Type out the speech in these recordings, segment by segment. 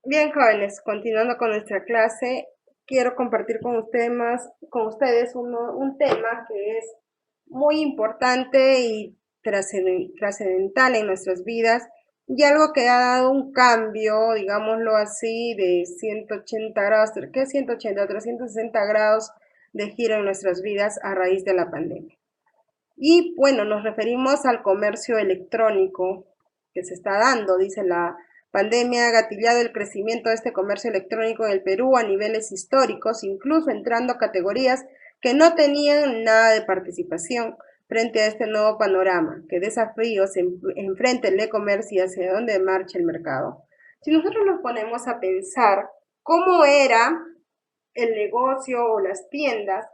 Bien, jóvenes, continuando con nuestra clase, quiero compartir con ustedes un tema que es muy importante y trascendental en nuestras vidas y algo que ha dado un cambio, digámoslo así, de 180 grados, ¿qué 180? 360 grados de giro en nuestras vidas a raíz de la pandemia. Y bueno, nos referimos al comercio electrónico que se está dando. Dice: la pandemia ha gatillado el crecimiento de este comercio electrónico en el Perú a niveles históricos, incluso entrando a categorías que no tenían nada de participación. Frente a este nuevo panorama, ¿qué desafíos enfrenta el e-commerce y hacia dónde marcha el mercado? Si nosotros nos ponemos a pensar cómo era el negocio o las tiendas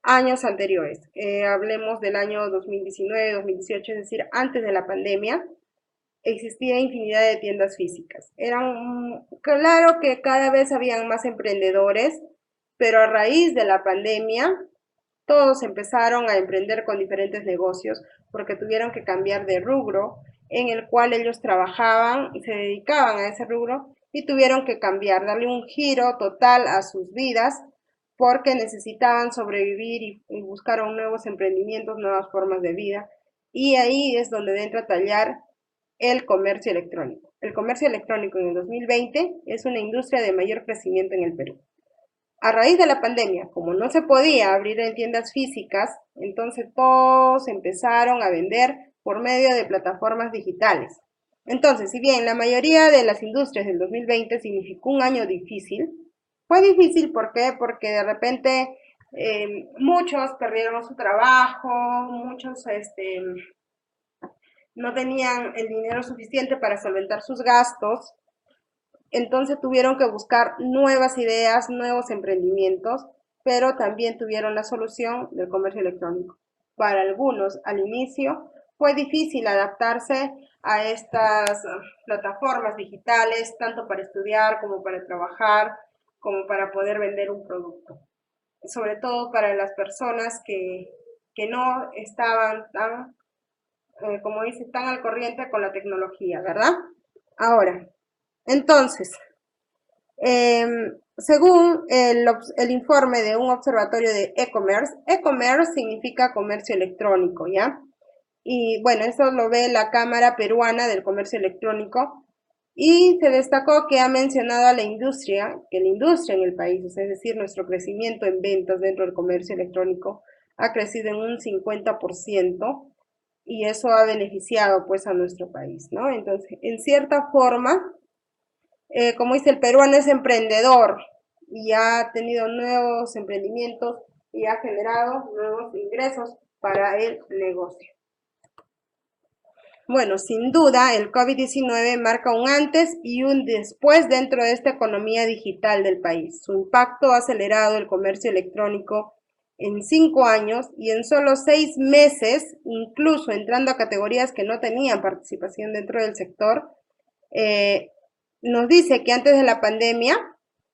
años anteriores. Hablemos del año 2019, 2018, es decir, antes de la pandemia, existía infinidad de tiendas físicas. Claro que cada vez habían más emprendedores, pero a raíz de la pandemia, todos empezaron a emprender con diferentes negocios porque tuvieron que cambiar de rubro en el cual ellos trabajaban y se dedicaban a ese rubro y tuvieron que cambiar, darle un giro total a sus vidas porque necesitaban sobrevivir y buscaron nuevos emprendimientos, nuevas formas de vida. Y ahí es donde entra a tallar el comercio electrónico. El comercio electrónico en el 2020 es una industria de mayor crecimiento en el Perú. A raíz de la pandemia, como no se podía abrir en tiendas físicas, entonces todos empezaron a vender por medio de plataformas digitales. Entonces, si bien la mayoría de las industrias del 2020 significó un año difícil, fue difícil, ¿por qué? Porque de repente muchos perdieron su trabajo, muchos no tenían el dinero suficiente para solventar sus gastos, entonces tuvieron que buscar nuevas ideas, nuevos emprendimientos, pero también tuvieron la solución del comercio electrónico. Para algunos, al inicio, fue difícil adaptarse a estas plataformas digitales, tanto para estudiar como para trabajar, como para poder vender un producto. Sobre todo para las personas que no estaban tan, como dice, tan al corriente con la tecnología, ¿verdad? Ahora, entonces, eh, según el informe de un observatorio de e-commerce, e-commerce significa comercio electrónico, ¿ya? Y bueno, eso lo ve la Cámara Peruana del Comercio Electrónico y se destacó que ha mencionado a la industria, que la industria en el país, es decir, nuestro crecimiento en ventas dentro del comercio electrónico ha crecido en un 50% y eso ha beneficiado pues a nuestro país, ¿no? Entonces, en cierta forma, como dice, el peruano es emprendedor y ha tenido nuevos emprendimientos y ha generado nuevos ingresos para el negocio. Bueno, sin duda, el COVID-19 marca un antes y un después dentro de esta economía digital del país. Su impacto ha acelerado el comercio electrónico en 5 años y en solo 6 meses, incluso entrando a categorías que no tenían participación dentro del sector, eh, nos dice que antes de la pandemia,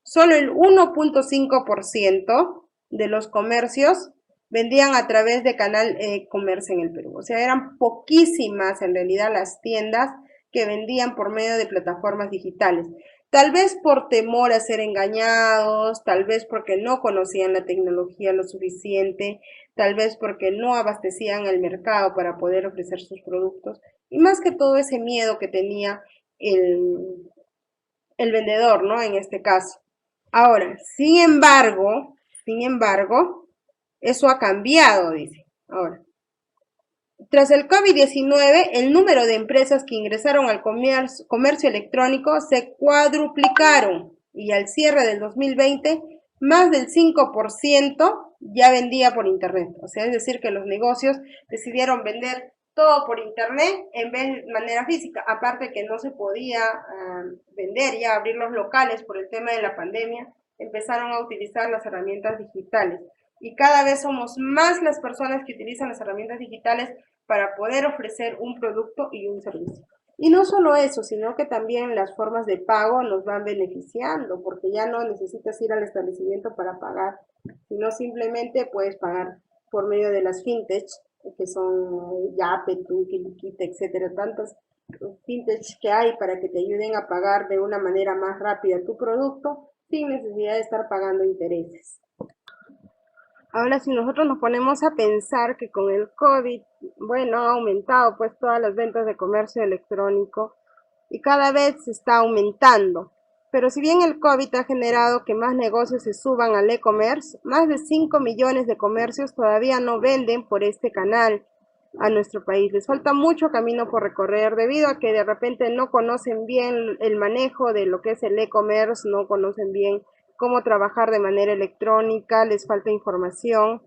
solo el 1.5% de los comercios vendían a través de canal comercio en el Perú. O sea, eran poquísimas en realidad las tiendas que vendían por medio de plataformas digitales. Tal vez por temor a ser engañados, tal vez porque no conocían la tecnología lo suficiente, tal vez porque no abastecían el mercado para poder ofrecer sus productos. Y más que todo ese miedo que tenía el, el vendedor, ¿no? En este caso. Ahora, sin embargo, eso ha cambiado, dice. Ahora, tras el COVID-19, el número de empresas que ingresaron al comercio electrónico se cuadruplicaron y al cierre del 2020, más del 5% ya vendía por Internet. O sea, es decir, que los negocios decidieron vender todo por Internet en vez de manera física. Aparte que no se podía vender ya, abrir los locales por el tema de la pandemia, empezaron a utilizar las herramientas digitales. Y cada vez somos más las personas que utilizan las herramientas digitales para poder ofrecer un producto y un servicio. Y no solo eso, sino que también las formas de pago nos van beneficiando, porque ya no necesitas ir al establecimiento para pagar, sino simplemente puedes pagar por medio de las fintech, que son Yape, Tuki, Liquita, etcétera, tantas fintech que hay para que te ayuden a pagar de una manera más rápida tu producto sin necesidad de estar pagando intereses. Ahora, si nosotros nos ponemos a pensar que con el COVID, bueno, ha aumentado pues todas las ventas de comercio electrónico y cada vez se está aumentando. Pero si bien el COVID ha generado que más negocios se suban al e-commerce, más de 5 millones de comercios todavía no venden por este canal a nuestro país. Les falta mucho camino por recorrer debido a que de repente no conocen bien el manejo de lo que es el e-commerce, no conocen bien cómo trabajar de manera electrónica, les falta información.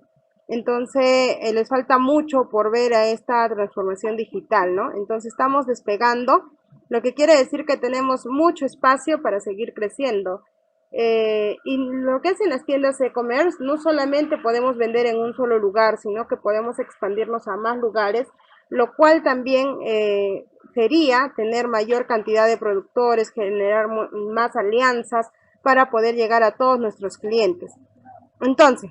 Entonces, les falta mucho por ver a esta transformación digital, ¿no? Entonces, estamos despegando, lo que quiere decir que tenemos mucho espacio para seguir creciendo. Y lo que es en las tiendas e-commerce, no solamente podemos vender en un solo lugar, sino que podemos expandirnos a más lugares, lo cual también sería tener mayor cantidad de productores, generar más alianzas para poder llegar a todos nuestros clientes. Entonces,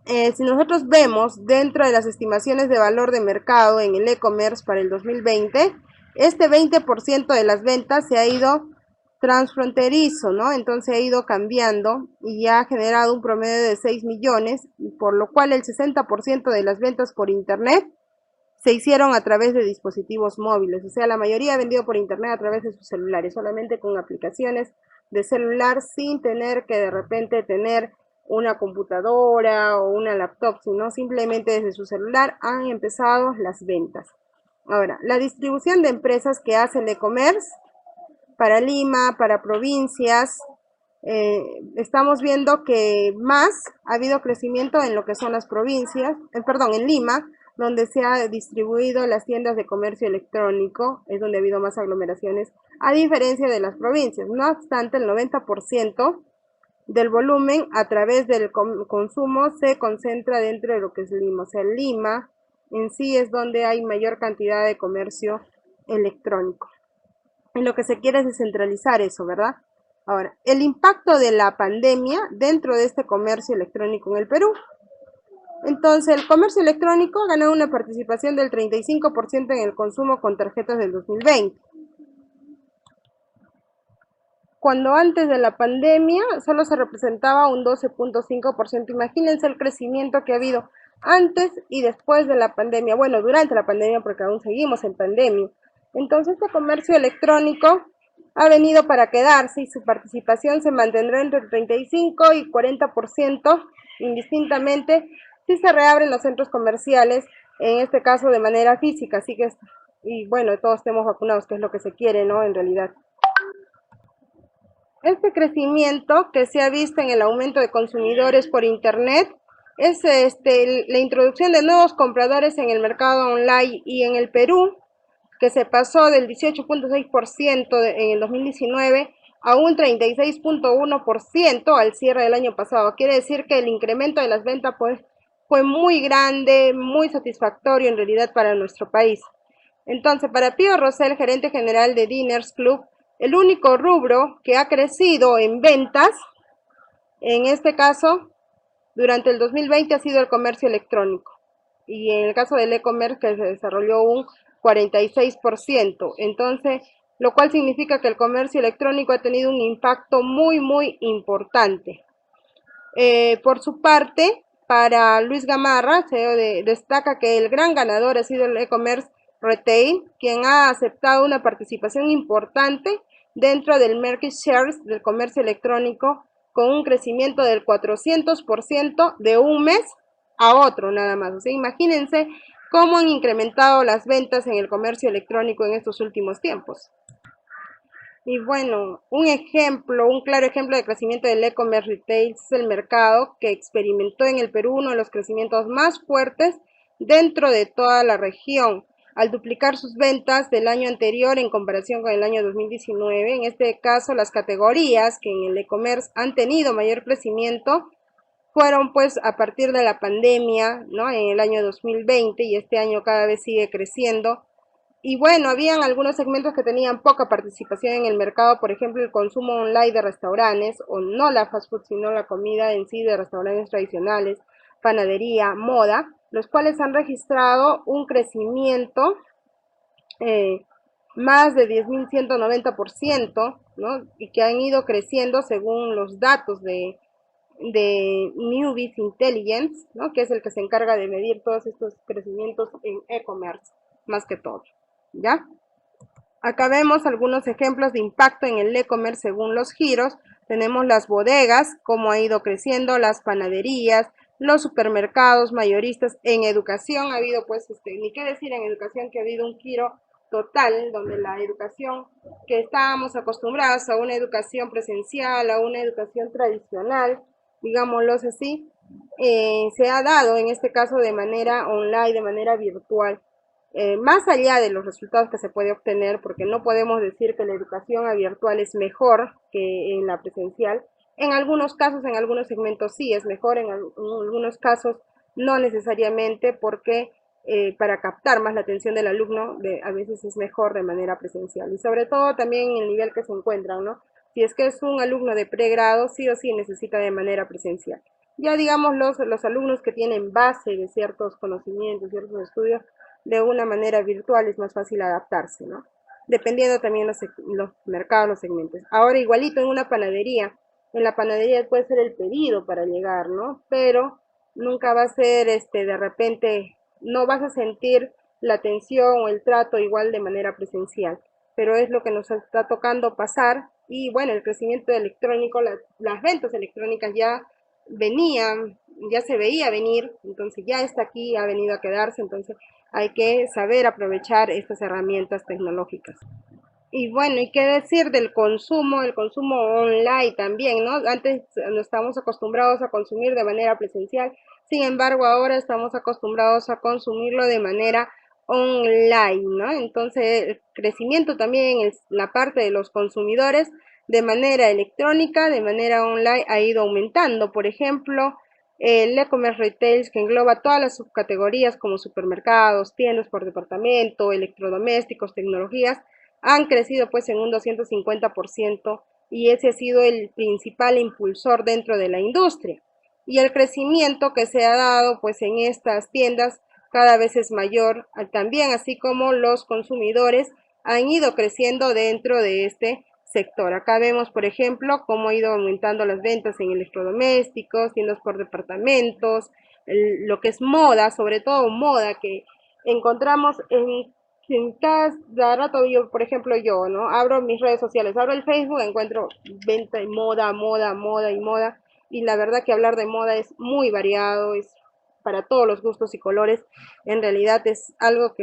si nosotros vemos dentro de las estimaciones de valor de mercado en el e-commerce para el 2020, este 20% de las ventas se ha ido transfronterizo, ¿no? Entonces ha ido cambiando y ya ha generado un promedio de 6 millones, por lo cual el 60% de las ventas por internet se hicieron a través de dispositivos móviles, o sea, la mayoría ha vendido por internet a través de sus celulares, solamente con aplicaciones de celular sin tener que de repente tener una computadora o una laptop, sino simplemente desde su celular han empezado las ventas. Ahora, la distribución de empresas que hace el e-commerce para Lima, para provincias, estamos viendo que más ha habido crecimiento en lo que son las provincias, perdón, en Lima, donde se ha distribuido las tiendas de comercio electrónico, es donde ha habido más aglomeraciones, a diferencia de las provincias. No obstante, el 90% del volumen a través del consumo se concentra dentro de lo que es Lima. O sea, Lima en sí es donde hay mayor cantidad de comercio electrónico. Y lo que se quiere es descentralizar eso, ¿verdad? Ahora, el impacto de la pandemia dentro de este comercio electrónico en el Perú. Entonces, el comercio electrónico ha ganado una participación del 35% en el consumo con tarjetas del 2020. Cuando antes de la pandemia solo se representaba un 12.5%. Imagínense el crecimiento que ha habido antes y después de la pandemia. Bueno, durante la pandemia porque aún seguimos en pandemia. Entonces, este comercio electrónico ha venido para quedarse y su participación se mantendrá entre el 35 y 40% indistintamente si se reabren los centros comerciales, en este caso de manera física. Así que, y bueno, todos estemos vacunados, que es lo que se quiere, ¿no? En realidad. Este crecimiento que se ha visto en el aumento de consumidores por Internet es la introducción de nuevos compradores en el mercado online y en el Perú, que se pasó del 18.6% en el 2019 a un 36.1% al cierre del año pasado. Quiere decir que el incremento de las ventas pues, fue muy grande, muy satisfactorio en realidad para nuestro país. Entonces, para Pío Rosell, gerente general de Diners Club, el único rubro que ha crecido en ventas, en este caso, durante el 2020 ha sido el comercio electrónico. Y en el caso del e-commerce que se desarrolló un 46%. Entonces, lo cual significa que el comercio electrónico ha tenido un impacto muy, muy importante. Por su parte, para Luis Gamarra, CEO destaca que el gran ganador ha sido el e-commerce retail, quien ha aceptado una participación importante dentro del market shares del comercio electrónico con un crecimiento del 400% de un mes a otro nada más. O sea, imagínense cómo han incrementado las ventas en el comercio electrónico en estos últimos tiempos. Y bueno, un claro ejemplo de crecimiento del e-commerce retail es el mercado que experimentó en el Perú uno de los crecimientos más fuertes dentro de toda la región, al duplicar sus ventas del año anterior en comparación con el año 2019. En este caso, las categorías que en el e-commerce han tenido mayor crecimiento fueron pues a partir de la pandemia, ¿no? En el año 2020 y este año cada vez sigue creciendo. Y bueno, habían algunos segmentos que tenían poca participación en el mercado, por ejemplo, el consumo online de restaurantes, o no la fast food, sino la comida en sí de restaurantes tradicionales, panadería, moda, los cuales han registrado un crecimiento más de 10.190%, ¿no? Y que han ido creciendo según los datos de Newbies Intelligence, ¿no? Que es el que se encarga de medir todos estos crecimientos en e-commerce, más que todo, ¿ya? Acá vemos algunos ejemplos de impacto en el e-commerce según los giros. Tenemos las bodegas, cómo ha ido creciendo, las panaderías, los supermercados, mayoristas. En educación ha habido, pues, ni qué decir en educación, que ha habido un giro total, donde la educación que estábamos acostumbrados a una educación presencial, a una educación tradicional, digámoslo así, se ha dado en este caso de manera online, de manera virtual. Más allá de los resultados que se puede obtener, porque no podemos decir que la educación virtual es mejor que en la presencial. En algunos casos, en algunos segmentos sí es mejor, en algunos casos no necesariamente, porque para captar más la atención del alumno a veces es mejor de manera presencial. Y sobre todo también en el nivel que se encuentran, ¿no? Si es que es un alumno de pregrado, sí o sí necesita de manera presencial. Ya digamos los alumnos que tienen base de ciertos conocimientos, ciertos estudios, de una manera virtual es más fácil adaptarse, ¿no? Dependiendo también los mercados, los segmentos. Ahora igualito en una panadería, en la panadería puede ser el pedido para llegar, ¿no? Pero nunca va a ser de repente, no vas a sentir la atención o el trato igual de manera presencial, pero es lo que nos está tocando pasar. Y bueno, el crecimiento electrónico, las ventas electrónicas ya venían, ya se veía venir, entonces ya está aquí, ha venido a quedarse, entonces hay que saber aprovechar estas herramientas tecnológicas. Y bueno, ¿y qué decir del consumo? El consumo online también, ¿no? Antes no estábamos acostumbrados a consumir de manera presencial, sin embargo ahora estamos acostumbrados a consumirlo de manera online, ¿no? Entonces el crecimiento también en la parte de los consumidores de manera electrónica, de manera online ha ido aumentando. Por ejemplo, el e-commerce retail, que engloba todas las subcategorías como supermercados, tiendas por departamento, electrodomésticos, tecnologías, han crecido pues en un 250%, y ese ha sido el principal impulsor dentro de la industria. Y el crecimiento que se ha dado pues en estas tiendas cada vez es mayor también, así como los consumidores han ido creciendo dentro de este sector. Acá vemos, por ejemplo, cómo ha ido aumentando las ventas en electrodomésticos, tiendas por departamentos, lo que es moda, sobre todo moda, que encontramos en cada rato. Yo, por ejemplo, yo, ¿no? Abro mis redes sociales, abro el Facebook, encuentro venta y moda, moda, moda y moda. Y la verdad que hablar de moda es muy variado, es para todos los gustos y colores. En realidad es algo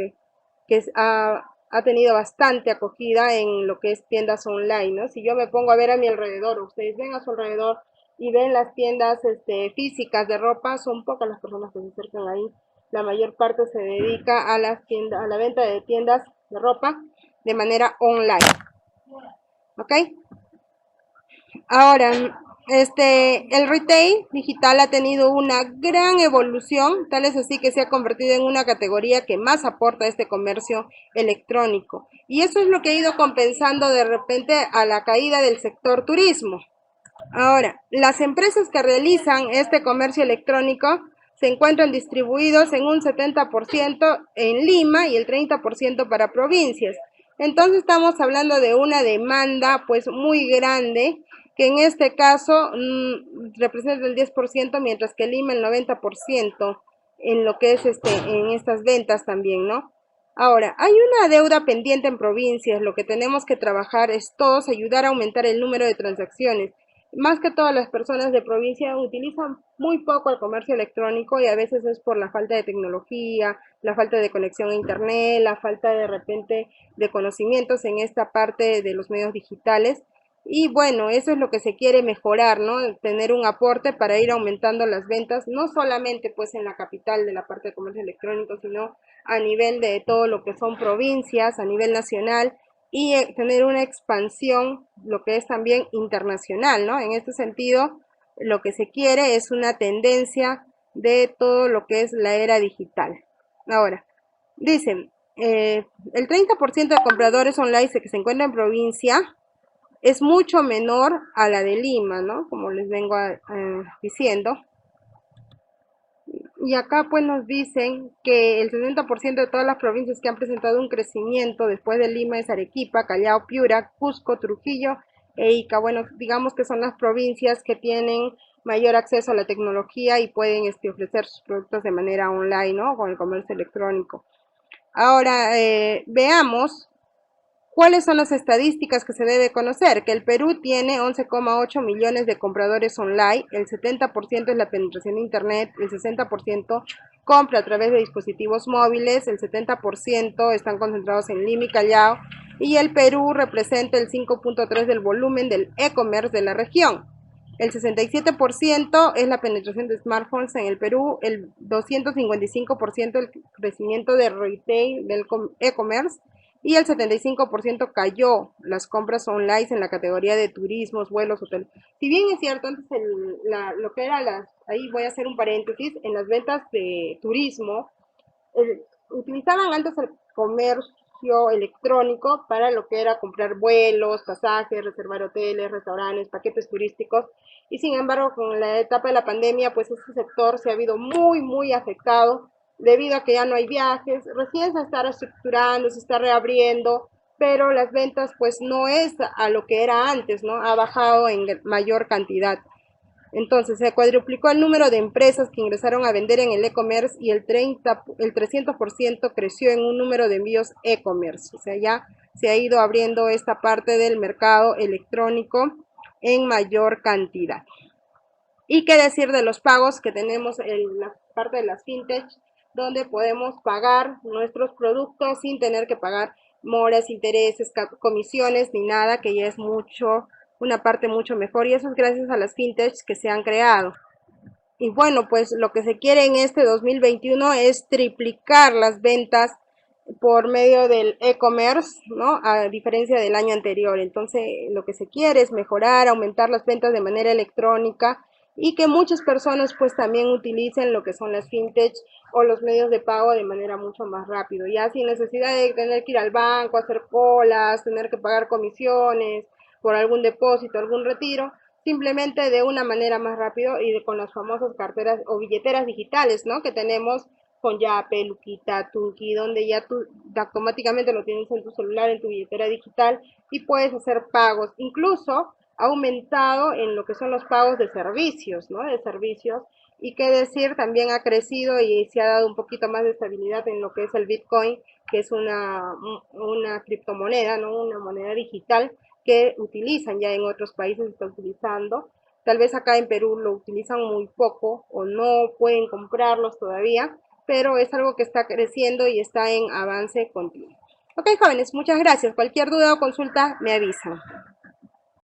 ha tenido bastante acogida en lo que es tiendas online, ¿no? Si yo me pongo a ver a mi alrededor, ustedes ven a su alrededor y ven las tiendas físicas de ropa, son pocas las personas que se acercan ahí. La mayor parte se dedica a las tiendas, a la venta de tiendas de ropa de manera online, ¿ok? Ahora, el retail digital ha tenido una gran evolución, tal es así que se ha convertido en una categoría que más aporta a este comercio electrónico. Y eso es lo que ha ido compensando de repente a la caída del sector turismo. Ahora, las empresas que realizan este comercio electrónico se encuentran distribuidos en un 70% en Lima y el 30% para provincias. Entonces estamos hablando de una demanda pues muy grande, que en este caso representa el 10%, mientras que Lima el 90% en lo que es en estas ventas también, ¿no? Ahora, hay una deuda pendiente en provincias. Lo que tenemos que trabajar es todos ayudar a aumentar el número de transacciones. Más que todas las personas de provincia utilizan muy poco el comercio electrónico, y a veces es por la falta de tecnología, la falta de conexión a internet, la falta de repente de conocimientos en esta parte de los medios digitales. Y bueno, eso es lo que se quiere mejorar, ¿no? Tener un aporte para ir aumentando las ventas, no solamente pues en la capital de la parte de comercio electrónico, sino a nivel de todo lo que son provincias, a nivel nacional, y tener una expansión, lo que es también internacional, ¿no? En este sentido, lo que se quiere es una tendencia de todo lo que es la era digital. Ahora, dicen, el 30% de compradores online que se encuentra en provincia es mucho menor a la de Lima, ¿no? Como les vengo diciendo. Y acá pues nos dicen que el 60% de todas las provincias que han presentado un crecimiento después de Lima es Arequipa, Callao, Piura, Cusco, Trujillo e Ica. Bueno, digamos que son las provincias que tienen mayor acceso a la tecnología y pueden ofrecer sus productos de manera online, ¿no? Con el comercio electrónico. Ahora, veamos ¿cuáles son las estadísticas que se debe conocer? Que el Perú tiene 11,8 millones de compradores online, el 70% es la penetración de Internet, el 60% compra a través de dispositivos móviles, el 70% están concentrados en Lima y Callao, y el Perú representa el 5,3% del volumen del e-commerce de la región. El 67% es la penetración de smartphones en el Perú, el 255% el crecimiento de retail del e-commerce y el 75% cayó las compras online en la categoría de turismos, vuelos, hoteles. Si bien es cierto, antes lo que era ahí voy a hacer un paréntesis, en las ventas de turismo, utilizaban antes el comercio electrónico para lo que era comprar vuelos, pasajes, reservar hoteles, restaurantes, paquetes turísticos. Y sin embargo, con la etapa de la pandemia, pues este sector se ha habido muy afectado debido a que ya no hay viajes. Recién se está reestructurando, se está reabriendo, pero las ventas pues no es a lo que era antes, ¿no? Ha bajado en mayor cantidad. Entonces, se cuadruplicó el número de empresas que ingresaron a vender en el e-commerce y el 300% creció en un número de envíos e-commerce. O sea, ya se ha ido abriendo esta parte del mercado electrónico en mayor cantidad. Y qué decir de los pagos que tenemos en la parte de las fintech, donde podemos pagar nuestros productos sin tener que pagar moras, intereses, comisiones ni nada, que ya es una parte mucho mejor y eso es gracias a las fintech que se han creado. Y bueno, pues lo que se quiere en este 2021 es triplicar las ventas por medio del e-commerce, ¿no? A diferencia del año anterior. Entonces, lo que se quiere es mejorar, aumentar las ventas de manera electrónica y que muchas personas pues también utilicen lo que son las fintech o los medios de pago de manera mucho más rápido, ya sin necesidad de tener que ir al banco, hacer colas, tener que pagar comisiones por algún depósito, algún retiro, simplemente de una manera más rápido y con las famosas carteras o billeteras digitales, ¿no? Que tenemos con Yape, Luquita, Tunki, donde ya tú automáticamente lo tienes en tu celular, en tu billetera digital y puedes hacer pagos. Incluso ha aumentado en lo que son los pagos de servicios, ¿no? De servicios. Y qué decir, también ha crecido y se ha dado un poquito más de estabilidad en lo que es el Bitcoin, que es una criptomoneda, ¿no? Una moneda digital que utilizan ya en otros países, está utilizando. Tal vez acá en Perú lo utilizan muy poco o no pueden comprarlos todavía, pero es algo que está creciendo y está en avance continuo. Ok, jóvenes, muchas gracias. Cualquier duda o consulta me avisan.